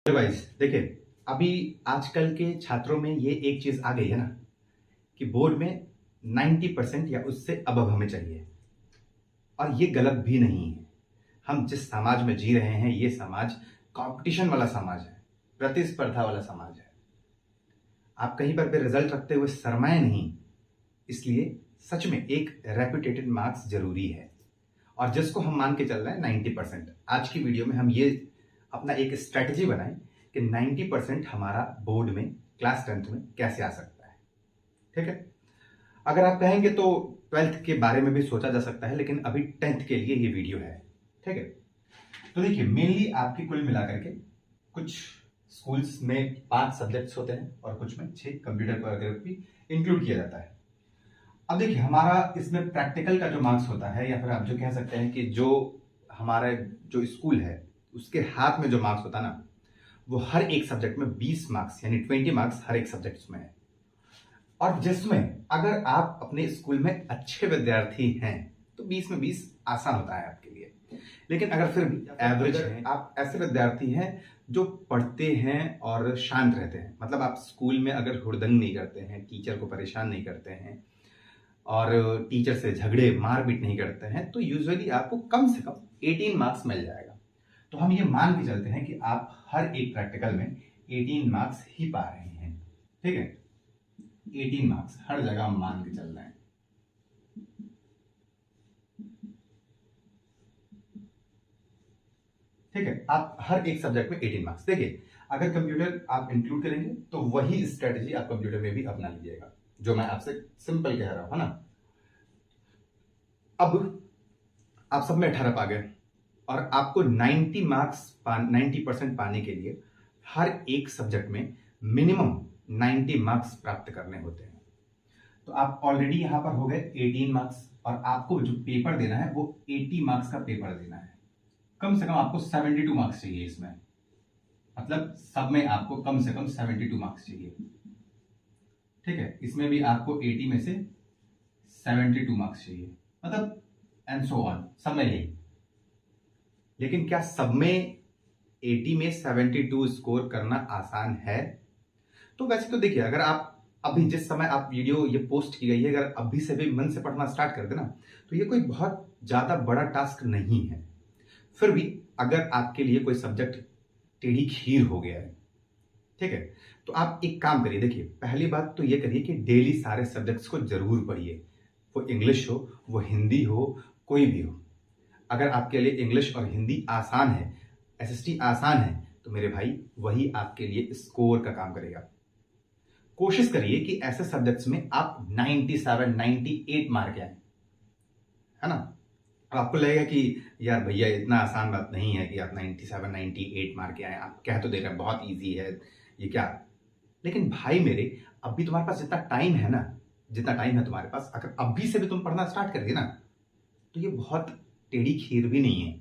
Hello guys, देखिए अभी आजकल के छात्रों में ये एक चीज आ गई है ना कि बोर्ड में 90% या उससे अबव हमें चाहिए। और ये गलत भी नहीं है। हम जिस समाज में जी रहे हैं ये समाज कंपटीशन वाला समाज है, प्रतिस्पर्धा वाला समाज है। आप कहीं पर भी रिजल्ट रखते हुए शर्माए नहीं। इसलिए सच में एक रेपुटेटेड मार्क्स जरूरी है और जिसको हम मान के चल रहे हैं 90%। आज की वीडियो में हम ये अपना एक स्ट्रेटजी बनाएं कि 90% हमारा बोर्ड में क्लास 10th में कैसे आ सकता है। ठीक है, अगर आप कहेंगे तो 12th के बारे में भी सोचा जा सकता है, लेकिन अभी 10th के लिए ये वीडियो है। ठीक है, तो देखिए मेनली आपकी कुल मिलाकर के कुछ स्कूल्स में 5 सब्जेक्ट्स होते हैं और कुछ में 6 कंप्यूटर वगैरह भी इंक्लूड किया जाता है। अब देखिए हमारा इसमें प्रैक्टिकल का जो मार्क्स होता है, या फिर आप जो कह सकते हैं कि जो हमारा जो स्कूल है उसके हाथ में जो मार्क्स होता है ना, वो हर एक सब्जेक्ट में 20 मार्क्स यानी 20 मार्क्स हर एक सब्जेक्ट में है। और जिसमें अगर आप अपने स्कूल में अच्छे विद्यार्थी हैं तो 20 में 20 आसान होता है आपके लिए। लेकिन अगर फिर भी एवरेज है, आप ऐसे विद्यार्थी हैं जो पढ़ते हैं और शांत रहते हैं, मतलब आप स्कूल में अगर हुड़दंग नहीं करते हैं, टीचर को परेशान नहीं करते हैं और टीचर से झगड़े मारपीट नहीं करते हैं, तो यूजुअली आपको कम से कम 18 मार्क्स मिल जाएगा। तो हम ये मान के चलते हैं कि आप हर एक प्रैक्टिकल में 18 मार्क्स ही पा रहे हैं। ठीक है, 18 मार्क्स हर जगह हम मान के चल रहे हैं। ठीक है, आप हर एक सब्जेक्ट में 18 मार्क्स। देखिए अगर कंप्यूटर आप इंक्लूड करेंगे तो वही स्ट्रेटजी आप कंप्यूटर में भी अपना लीजिएगा, जो मैं आपसे सिंपल कह रहा हूं, है ना। अब आप सब में 18 पा गए और आपको 90 मार्क्स 90% पाने के लिए हर एक सब्जेक्ट में मिनिमम 90 मार्क्स प्राप्त करने होते हैं। तो आप ऑलरेडी यहां पर हो गए 18 मार्क्स और आपको जो पेपर देना है वो 80 मार्क्स का पेपर देना है। कम से कम आपको 72 मार्क्स चाहिए इसमें, मतलब सब में आपको कम से कम 72 मार्क्स चाहिए। ठीक है, इसमें भी आपको 80 में से 72 मार्क्स चाहिए, मतलब एंड सो ऑन, सब में यही। लेकिन क्या सब में 80 में 72 स्कोर करना आसान है? तो वैसे तो देखिए, अगर आप अभी जिस समय आप वीडियो ये पोस्ट की गई है, अगर अभी से भी मन से पढ़ना स्टार्ट कर देना तो ये कोई बहुत ज्यादा बड़ा टास्क नहीं है। फिर भी अगर आपके लिए कोई सब्जेक्ट टेढ़ी खीर हो गया है, ठीक है, तो आप एक काम करिए। देखिए पहली बात तो ये करिए कि डेली सारे सब्जेक्ट्स को जरूर पढ़िए, वो इंग्लिश हो, वो हिंदी हो, कोई भी हो। अगर आपके लिए इंग्लिश और हिंदी आसान है, एसएसटी आसान है, तो मेरे भाई वही आपके लिए स्कोर का काम करेगा। कोशिश करिए कि ऐसे सब्जेक्ट्स में आप 97 98 मार के आए, है ना। अब आपको लगेगा कि यार भैया इतना आसान बात नहीं है कि आप 97 98 मार के आए, आप कह तो दे रहे हैं बहुत इजी है ये क्या। लेकिन भाई मेरे, अभी तुम्हारे पास जितना टाइम है ना, जितना टाइम है तुम्हारे पास, अगर अभी से भी तुम पढ़ना स्टार्ट कर दिए ना तो ये बहुत टेढ़ी खीर भी नहीं है।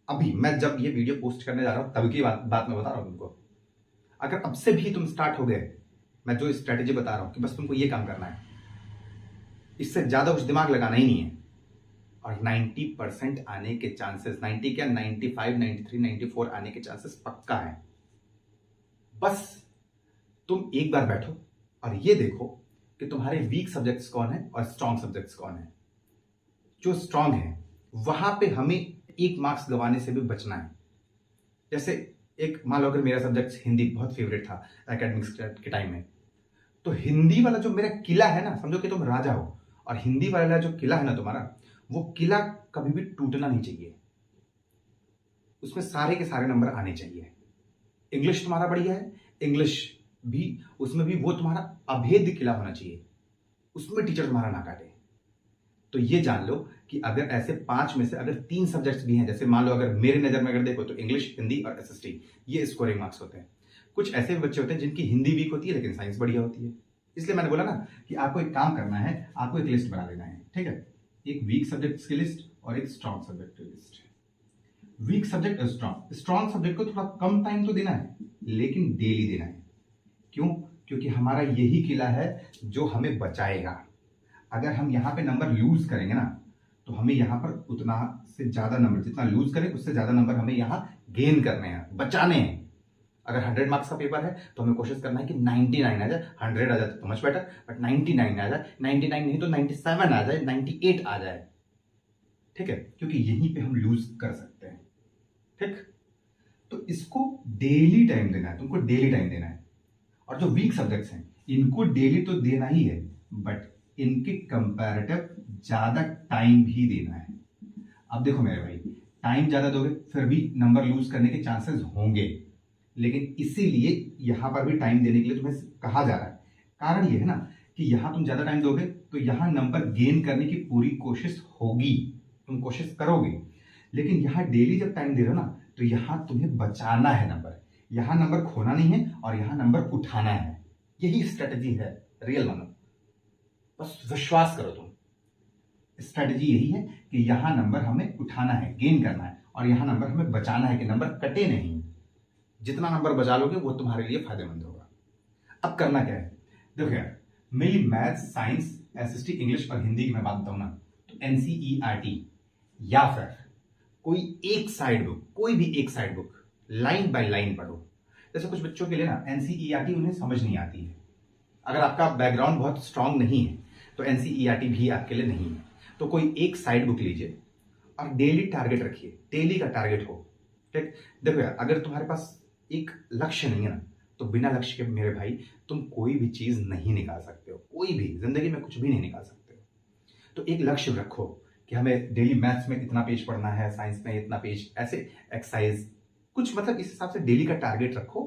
अभी मैं जब ये वीडियो पोस्ट करने जा रहा हूं तब की बात मैं बता रहा हूं तुमको। अगर अब से भी तुम स्टार्ट हो गए, मैं जो स्ट्रेटेजी बता रहा हूं कि बस तुमको ये काम करना है, इससे ज्यादा कुछ दिमाग लगाना ही नहीं है, और 90% आने के चांसेस, 90 क्या 95 93 94 आने के चांसेस पक्का है। बस तुम एक बार बैठो और ये देखो कि तुम्हारे वीक सब्जेक्ट्स कौन है और स्ट्रॉन्ग सब्जेक्ट्स कौन है। जो स्ट्रॉन्ग है वहां पे हमें 1 मार्क्स गंवाने से भी बचना है। जैसे एक मान लो अगर मेरा सब्जेक्ट हिंदी बहुत फेवरेट था एकेडमिक्स के टाइम में, तो हिंदी वाला जो मेरा किला है ना, समझो कि तुम राजा हो और हिंदी वाला जो किला है ना तुम्हारा, वो किला कभी भी टूटना नहीं चाहिए, उसमें सारे के सारे नंबर आने चाहिए। इंग्लिश तुम्हारा बढ़िया है, इंग्लिश भी, उसमें भी वो तुम्हारा अभेद्य किला होना चाहिए, उसमें टीचर तुम्हारा ना काटे। तो ये जान लो कि अगर ऐसे 5 में से अगर 3 सब्जेक्ट्स भी हैं, जैसे मान लो अगर मेरी नजर में अगर देखो तो इंग्लिश, हिंदी और एसएसटी, ये स्कोरिंग मार्क्स होते हैं। कुछ ऐसे भी बच्चे होते हैं जिनकी हिंदी वीक होती है लेकिन साइंस बढ़िया होती है। इसलिए मैंने बोला ना कि आपको एक काम करना है, आपको एक लिस्ट बना लेना है। ठीक है, एक वीक सब्जेक्ट्स की लिस्ट और एक स्ट्रॉन्ग सब्जेक्ट की लिस्ट। वीक सब्जेक्ट और स्ट्रॉन्ग सब्जेक्ट को थोड़ा कम टाइम तो देना है लेकिन डेली देना है। क्यों? क्योंकि हमारा यही किला है जो हमें बचाएगा। अगर हम यहाँ पे नंबर लूज करेंगे ना तो हमें यहाँ पर उतना से ज्यादा नंबर, जितना लूज करें उससे ज्यादा नंबर हमें यहाँ गेन करने हैं, बचाने हैं। अगर 100 मार्क्स का पेपर है तो हमें कोशिश करना है कि 99 आ जाए। 100 आ जाए तो मच बेटर, बट 99 आ जाए, 99 नहीं तो 97 आ जाए, 98 आ जाए, ठीक है, क्योंकि यहीं पे हम लूज कर सकते हैं। ठीक, तो इसको डेली टाइम देना है, तुमको डेली टाइम देना है। और जो वीक सब्जेक्ट्स हैं इनको डेली तो देना ही है, बट इनके कंपैरेटिव ज्यादा टाइम भी देना है। अब देखो मेरे भाई, टाइम ज्यादा दोगे फिर भी नंबर लूज करने के चांसेस होंगे, लेकिन इसीलिए यहां पर भी टाइम देने के लिए तुम्हें कहा जा रहा है। कारण यह है ना कि यहां तुम ज्यादा टाइम दोगे तो यहां नंबर गेन करने की पूरी कोशिश होगी, तुम कोशिश करोगे, लेकिन यहां डेली जब टाइम दे रहे हो ना तो यहां तुम्हें बचाना है नंबर, यहां नंबर खोना नहीं है और यहां नंबर उठाना है। यही स्ट्रेटजी है, रियल मानो, बस विश्वास करो तुम। स्ट्रेटजी यही है कि यहां नंबर हमें उठाना है, गेन करना है, और यहां नंबर हमें बचाना है कि नंबर कटे नहीं। जितना नंबर बचा लोगे वो तुम्हारे लिए फायदेमंद होगा। अब करना क्या है, देखो यार, मेरी मैथ, साइंस, एसएसटी, इंग्लिश और हिंदी की मैं बात बताऊं ना तो एनसीईआरटी या फिर कोई एक साइड बुक, कोई भी एक side book line by line पढ़ो। जैसे कुछ बच्चों के लिए ना एनसीईआरटी उन्हें समझ नहीं आती है। अगर आपका बैकग्राउंड बहुत स्ट्रांग नहीं है तो एनसीईआरटी भी आपके लिए नहीं है। तो कोई एक साइड बुक लीजिए और डेली टारगेट रखिए, डेली का टारगेट हो। ठीक, देखो यार, अगर तुम्हारे पास एक लक्ष्य नहीं है ना तो बिना लक्ष्य के मेरे भाई तुम कोई भी चीज नहीं निकाल सकते हो, कोई भी जिंदगी में कुछ भी नहीं निकाल सकते हो। तो एक लक्ष्य रखो कि हमें डेली मैथ्स में इतना पेज पढ़ना है, साइंस में इतना पेज, ऐसे एक्सरसाइज कुछ, मतलब इस हिसाब से डेली का टारगेट रखो।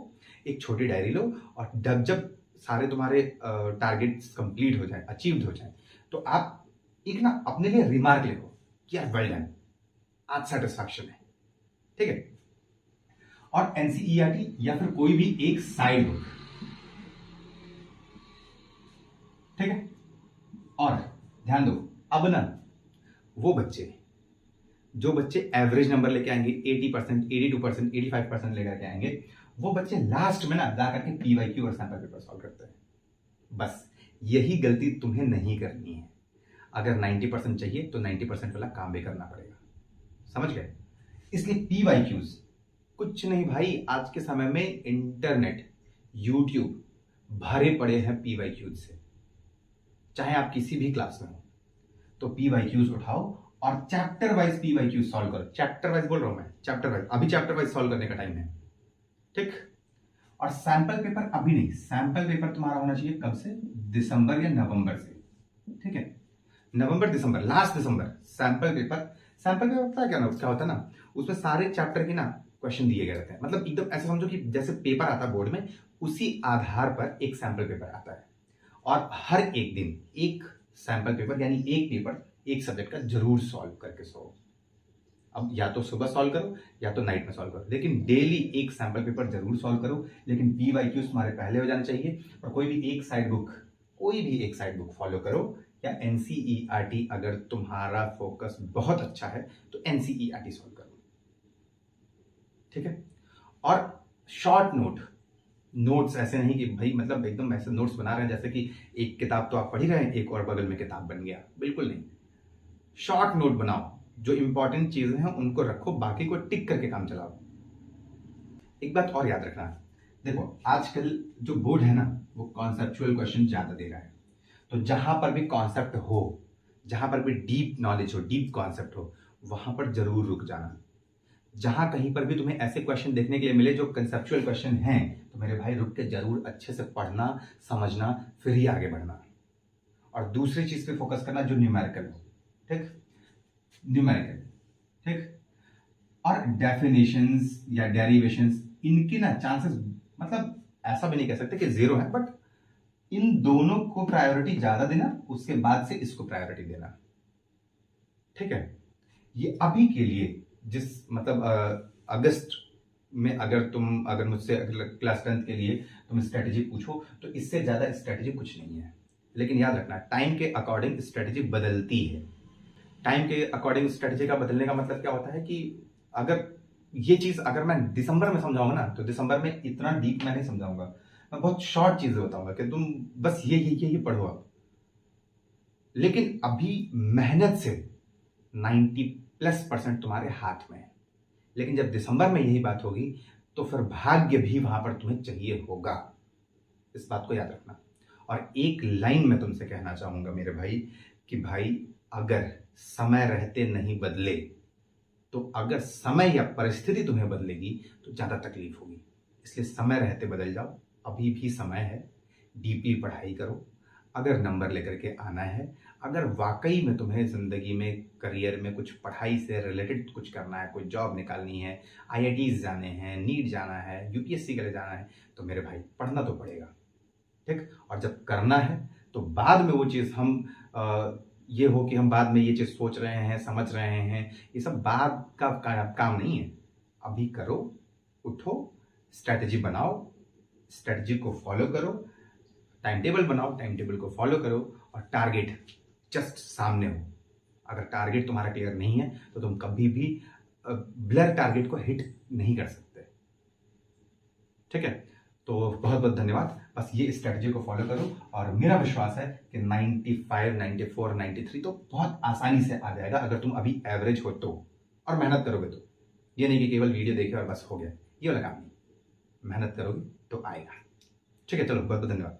एक छोटी डायरी लो और जब जब सारे तुम्हारे टारगेट्स कंप्लीट हो जाए, अचीव्ड हो जाए, तो आप एक ना अपने लिए रिमार्क लिखो कि यार वेल डन, आज सेटिस्फैक्शन है। ठीक है, और एनसीईआरटी या फिर कोई भी एक साइड बुक, ठीक है। और ध्यान दो, अब ना वो बच्चे जो बच्चे एवरेज नंबर लेके आएंगे 80%, 82%, 85% लेकर के आएंगे, वो बच्चे लास्ट में ना जाकर के पीवाईक्यू और सैंपल पेपर सॉल्व करते हैं। बस यही गलती तुम्हें नहीं करनी है। अगर 90% चाहिए तो 90% वाला काम भी करना पड़ेगा, समझ गए। इसलिए पीवाईक्यूज कुछ नहीं भाई, आज के समय में इंटरनेट, यूट्यूब भरे पड़े हैं पीवाईक्यूज से। चाहे आप किसी भी क्लास में हो तो पीवाईक्यूज उठाओ और चैप्टर वाइज पीवाईक्यूज सॉल्व करो। चैप्टर वाइज बोल रहा हूं मैं, चैप्टर वाइज, अभी चैप्टर वाइज सॉल्व करने का टाइम है। ठीक, और सैंपल पेपर अभी नहीं, सैंपल पेपर तुम्हारा होना चाहिए कब से, दिसंबर या नवंबर से। ठीक है, नवंबर दिसंबर, लास्ट दिसंबर सैंपल पेपर। सैंपल पेपर पता है क्या होता है ना, उसमें सारे चैप्टर की ना क्वेश्चन दिए गए रहते हैं। मतलब एकदम ऐसे समझो कि जैसे पेपर आता है बोर्ड में, उसी आधार पर एक सैंपल पेपर आता है, और हर एक दिन एक सैंपल पेपर, यानी एक पेपर एक सब्जेक्ट का जरूर सॉल्व करके सो। अब या तो सुबह सॉल्व करो या तो नाइट में सॉल्व करो, लेकिन डेली एक सैंपल पेपर जरूर सॉल्व करो। लेकिन पीवाईक्यूज तुम्हारे पहले हो जाने चाहिए, और कोई भी एक साइड बुक, कोई भी एक साइड बुक फॉलो करो। या एनसीईआरटी, अगर तुम्हारा फोकस बहुत अच्छा है तो एनसीईआरटी सॉल्व करो। ठीक है, और शॉर्ट नोट्स ऐसे नहीं कि भाई मतलब एकदम ऐसे नोट्स बना रहे हैं जैसे कि एक किताब तो आप पढ़ ही रहे हैं, एक और बगल में किताब बन गया, बिल्कुल नहीं। शॉर्ट नोट बनाओ, जो इंपॉर्टेंट चीजें हैं उनको रखो, बाकी को टिक करके काम चलाओ। एक बात और याद रखना, देखो आजकल जो बोर्ड है ना वो कॉन्सेप्चुअल क्वेश्चन ज्यादा दे रहा है। तो जहां पर भी कॉन्सेप्ट हो, जहां पर भी डीप नॉलेज हो, डीप कॉन्सेप्ट हो, वहां पर जरूर रुक जाना। जहां कहीं पर भी तुम्हें ऐसे क्वेश्चन देखने के लिए मिले जो कंसेप्चुअल क्वेश्चन हैं, तो मेरे भाई रुक के जरूर अच्छे से पढ़ना, समझना, फिर ही आगे बढ़ना। और दूसरी चीज पे फोकस करना जो न्यूमेरिकल हो। ठीक, न्यूमेरिकल, ठीक, और डेफिनेशंस या डेरिवेशंस, इनके ना चांसेस, मतलब ऐसा भी नहीं कह सकते कि जीरो है, बट इन दोनों को प्रायोरिटी ज्यादा देना, उसके बाद से इसको प्रायोरिटी देना। ठीक है, ये अभी के लिए जिस मतलब अगस्त में अगर मुझसे क्लास 10th के लिए तुम स्ट्रेटेजी पूछो तो इससे ज्यादा स्ट्रेटेजी कुछ नहीं है। लेकिन याद रखना, टाइम के अकॉर्डिंग स्ट्रेटेजी बदलती है। टाइम के अकॉर्डिंग स्ट्रेटेजी का बदलने का मतलब क्या होता है कि अगर ये चीज अगर मैं दिसंबर में समझाऊंगा ना तो दिसंबर में इतना डीप मैं नहीं समझाऊंगा, मैं बहुत शॉर्ट चीजें बताऊंगा कि तुम बस ये पढ़ो आप। लेकिन अभी मेहनत से 90+% तुम्हारे हाथ में है। लेकिन जब दिसंबर में यही बात होगी तो फिर भाग्य भी वहां पर तुम्हें चाहिए होगा। इस बात को याद रखना। और एक लाइन मैं तुमसे कहना चाहूंगा मेरे भाई, कि भाई अगर समय रहते नहीं बदले तो अगर समय या परिस्थिति तुम्हें बदलेगी तो ज्यादा तकलीफ होगी। इसलिए समय रहते बदल जाओ, अभी भी समय है। डीपी पढ़ाई करो, अगर नंबर लेकर के आना है, अगर वाकई में तुम्हें जिंदगी में करियर में कुछ पढ़ाई से रिलेटेड कुछ करना है, कोई जॉब निकालनी है, आईआईटीज जाने हैं, नीट जाना है, यूपीएससी के लिए जाना है, तो मेरे भाई पढ़ना तो पड़ेगा। ठीक। और जब करना है तो बाद में वो चीज़ हम ये हो कि हम बाद में ये चीज़ सोच रहे हैं, समझ रहे हैं, ये सब बाद का काम नहीं है। अभी करो, उठो, स्ट्रैटेजी बनाओ, स्ट्रैटेजी को फॉलो करो, टाइम टेबल बनाओ, टाइम टेबल को फॉलो करो, और टारगेट जस्ट सामने हो। अगर टारगेट तुम्हारा क्लियर नहीं है तो तुम कभी भी ब्लर टारगेट को हिट नहीं कर सकते। ठीक है। तो बहुत बहुत धन्यवाद। बस ये स्ट्रेटजी को फॉलो करो और मेरा विश्वास है कि 95, 94, 93 तो बहुत आसानी से आ जाएगा अगर तुम अभी एवरेज हो तो, और मेहनत करोगे तो। ये नहीं कि केवल वीडियो देखे और बस हो गया, ये वाला काम नहीं। मेहनत करोगे तो आएगा। ठीक है, चलो बहुत बहुत धन्यवाद।